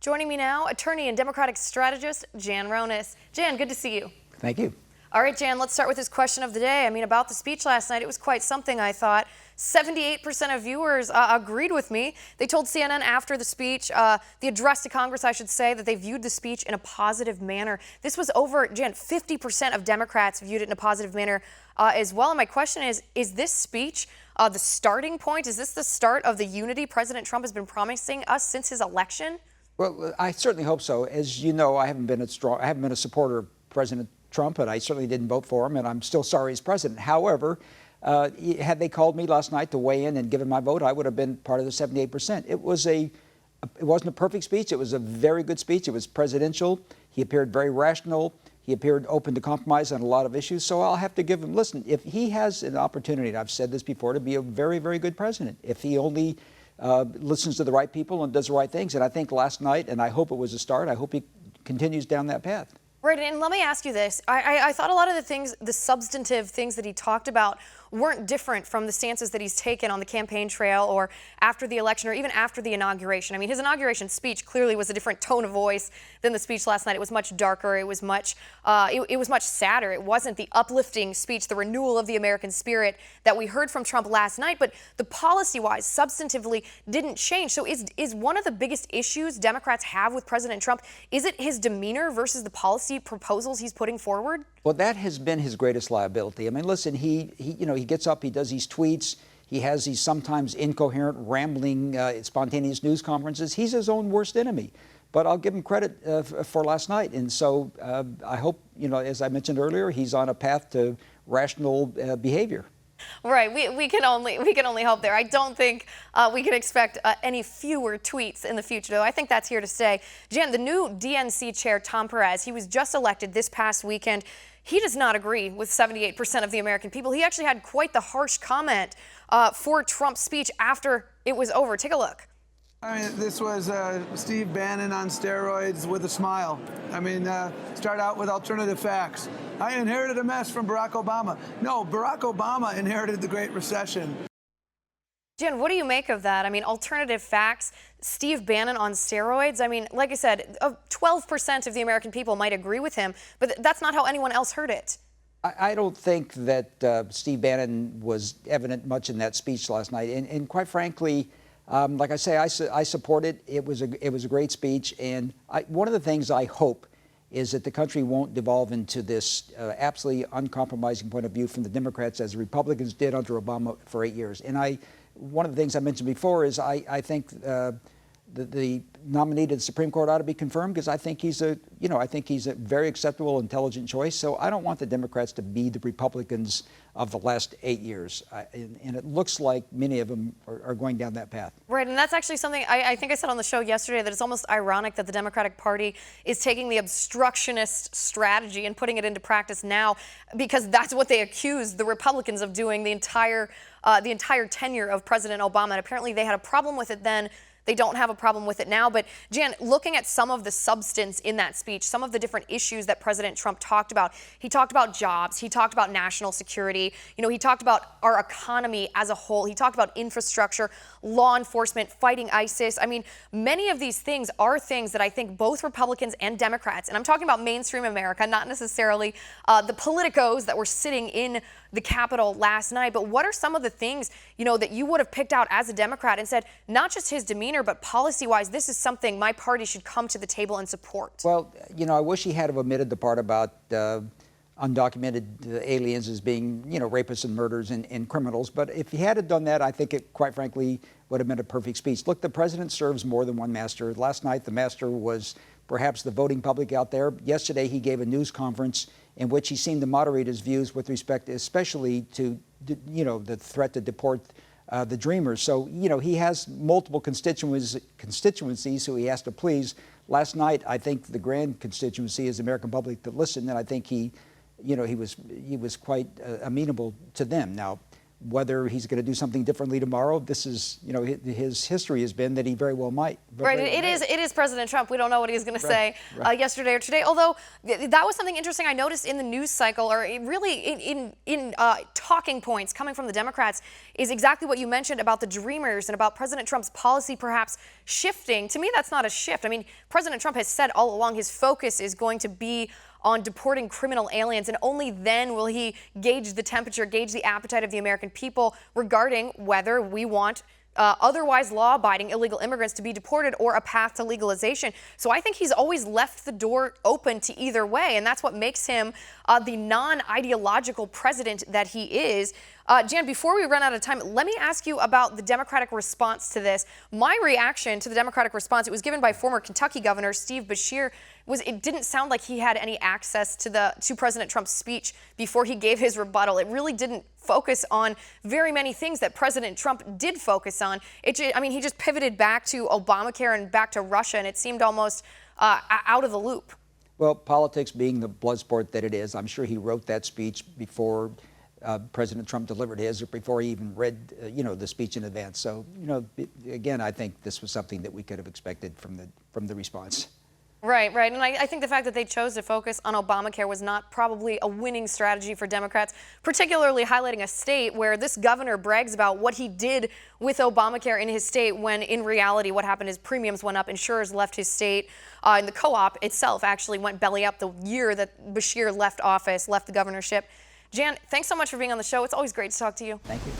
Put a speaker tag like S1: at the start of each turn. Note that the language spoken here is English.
S1: Joining me now, attorney and Democratic strategist Jan Ronis. Jan, good to see you.
S2: Thank you.
S1: All right, Jan, let's start with this question of the day. I mean, about the speech last night, it was quite something, I thought. 78% of viewers agreed with me. They told CNN after the speech, the address to Congress, I should say, that they viewed the speech in a positive manner. This was over, Jan, 50% of Democrats viewed it in a positive manner as well. And my question is this speech the starting point? Is this the start of the unity President Trump has been promising us since his election?
S2: Well, I certainly hope so. As you know, I haven't been a supporter of President Trump, and I certainly didn't vote for him, and I'm still sorry he's president. However, had they called me last night to weigh in and given my vote, I would have been part of the 78%. It wasn't a perfect speech. It was a very good speech. It was presidential. He appeared very rational. He appeared open to compromise on a lot of issues. So I'll have to give him, listen, if he has an opportunity, and I've said this before, to be a very, very good president, if he only listens to the right people and does the right things. And I think last night, and I hope it was a start, I hope he continues down that path.
S1: Right, and let me ask you this. I thought a lot of the things, the substantive things that he talked about weren't different from the stances that he's taken on the campaign trail or after the election or even after the inauguration. I mean, his inauguration speech clearly was a different tone of voice than the speech last night. It was much darker. It was much sadder. It wasn't the uplifting speech, the renewal of the American spirit that we heard from Trump last night. But the policy-wise, substantively, didn't change. So is one of the biggest issues Democrats have with President Trump, is it his demeanor versus the policy proposals he's putting forward?
S2: Well, that has been his greatest liability. I mean, listen, he gets up, he does these tweets, he has these sometimes incoherent, rambling, spontaneous news conferences. He's his own worst enemy. But I'll give him credit for last night. And so I hope, as I mentioned earlier, he's on a path to rational behavior.
S1: Right. We can only hope there. I don't think we can expect any fewer tweets in the future, though. I think that's here to stay. Jan, the new DNC Chair Tom Perez, he was just elected this past weekend. He does not agree with 78% of the American people. He actually had quite the harsh comment for Trump's speech after it was over. Take a look.
S3: I mean, this was Steve Bannon on steroids with a smile. I mean, start out with alternative facts. I inherited a mess from Barack Obama. No, Barack Obama inherited the Great Recession.
S1: Jen, what do you make of that? I mean, alternative facts, Steve Bannon on steroids. I mean, like I said, 12% of the American people might agree with him, but that's not how anyone else heard it.
S2: I don't think that Steve Bannon was evident much in that speech last night. And quite frankly, like I say, I support it. It was a great speech. And one of the things I hope is that the country won't devolve into this absolutely uncompromising point of view from the Democrats as the Republicans did under Obama for 8 years. And one of the things I mentioned before is I think the nominee to the Supreme Court ought to be confirmed because I think he's a very acceptable, intelligent choice. So I don't want the Democrats to be the Republicans of the last 8 years. And it looks like many of them are going down that path.
S1: Right, and that's actually something I think I said on the show yesterday, that it's almost ironic that the Democratic Party is taking the obstructionist strategy and putting it into practice now, because that's what they accused the Republicans of doing the entire tenure of President Obama. And apparently they had a problem with it then. They don't have a problem with it now. But Jan, looking at some of the substance in that speech, some of the different issues that President Trump talked about, he talked about jobs, he talked about national security, he talked about our economy as a whole, he talked about infrastructure, law enforcement, fighting ISIS. I mean, many of these things are things that I think both Republicans and Democrats, and I'm talking about mainstream America, not necessarily the politicos that were sitting in the Capitol last night, but what are some of the things, that you would have picked out as a Democrat and said, not just his demeanor, but policy-wise, this is something my party should come to the table and support?
S2: Well, I wish he had omitted the part about undocumented aliens as being, rapists and murderers and criminals. But if he had done that, I think it, quite frankly, would have been a perfect speech. Look, the president serves more than one master. Last night, the master was perhaps the voting public out there. Yesterday, he gave a news conference in which he seemed to moderate his views with respect, especially to, the threat to deport the Dreamers. So, he has multiple constituencies who he has to please. Last night, I think the grand constituency is the American public that listened, and I think he was quite amenable to them. Now, whether he's going to do something differently tomorrow, this is, you know, his history has been that he very well might.
S1: Right, it is President Trump. We don't know what he's going to say yesterday or today. Although that was something interesting I noticed in the news cycle, or really in talking points coming from the Democrats, is exactly what you mentioned about the Dreamers and about President Trump's policy perhaps shifting. To me, that's not a shift. I mean, President Trump has said all along his focus is going to be on deporting criminal aliens, and only then will he gauge the temperature, gauge the appetite of the American people regarding whether we want otherwise law-abiding illegal immigrants to be deported or a path to legalization. So I think he's always left the door open to either way, and that's what makes him the non-ideological president that he is. Jan, before we run out of time, let me ask you about the Democratic response to this. My reaction to the Democratic response, it was given by former Kentucky Governor Steve Beshear, was it didn't sound like he had any access to President Trump's speech before he gave his rebuttal. It really didn't focus on very many things that President Trump did focus on. I mean, he just pivoted back to Obamacare and back to Russia, and it seemed almost out of the loop.
S2: Well, politics being the blood sport that it is, I'm sure he wrote that speech before President Trump delivered his, or before he even read, you know, the speech in advance. So, you know, again, I think this was something that we could have expected from the response.
S1: Right. And I think the fact that they chose to focus on Obamacare was not probably a winning strategy for Democrats, particularly highlighting a state where this governor brags about what he did with Obamacare in his state, when in reality what happened is premiums went up, insurers left his state, and the co-op itself actually went belly up the year that Beshear left office, left the governorship. Jan, thanks so much for being on the show. It's always great to talk to you.
S2: Thank you.